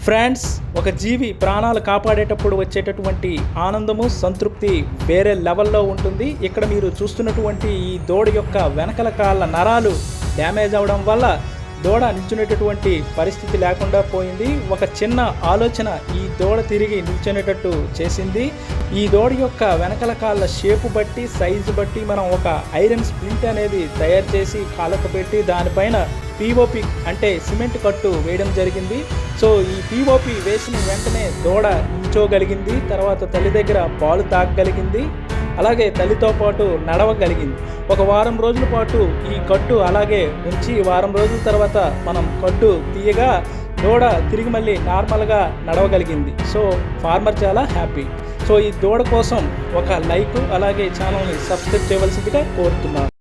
Friends, ఒక జీవి ప్రాణాలు కాపాడేటప్పుడు వచ్చేటటువంటి ఆనందము, సంతృప్తి వేరే లెవెల్లో ఉంటుంది. ఇక్కడ మీరు చూస్తున్నటువంటి ఈ దూడ యొక్క వెనకల కాళ్ళ నరాలు డ్యామేజ్ అవ్వడం వల్ల దూడ నిల్చునేటటువంటి పరిస్థితి లేకుండా పోయింది. ఒక చిన్న ఆలోచన ఈ దూడ తిరిగి నిల్చునేటట్టు చేసింది. ఈ దూడ యొక్క వెనకల కాళ్ళ షేపు బట్టి, సైజు బట్టి మనం ఒక ఐరన్ స్ప్లింట్ అనేది తయారు చేసి కాళ్ళకు పెట్టి దానిపైన పిఓపి అంటే సిమెంట్ కట్టు వేయడం జరిగింది. సో ఈ పిఓపి వేసిన వెంటనే దూడ నిల్చోగలిగింది. తర్వాత తల్లి దగ్గర పాలు తాగగలిగింది. అలాగే తల్లితో పాటు నడవగలిగింది. ఒక వారం రోజుల పాటు ఈ కట్టు అలాగే ఉంచి వారం రోజుల తర్వాత మనం కట్టు తీయగా దూడ తిరిగి మళ్ళీ నార్మల్గా నడవగలిగింది. సో ఫార్మర్ చాలా హ్యాపీ. సో ఈ దూడ కోసం ఒక లైక్ అలాగే ఛానల్ని సబ్స్క్రైబ్ చేయవలసిందిగా కోరుతున్నాను.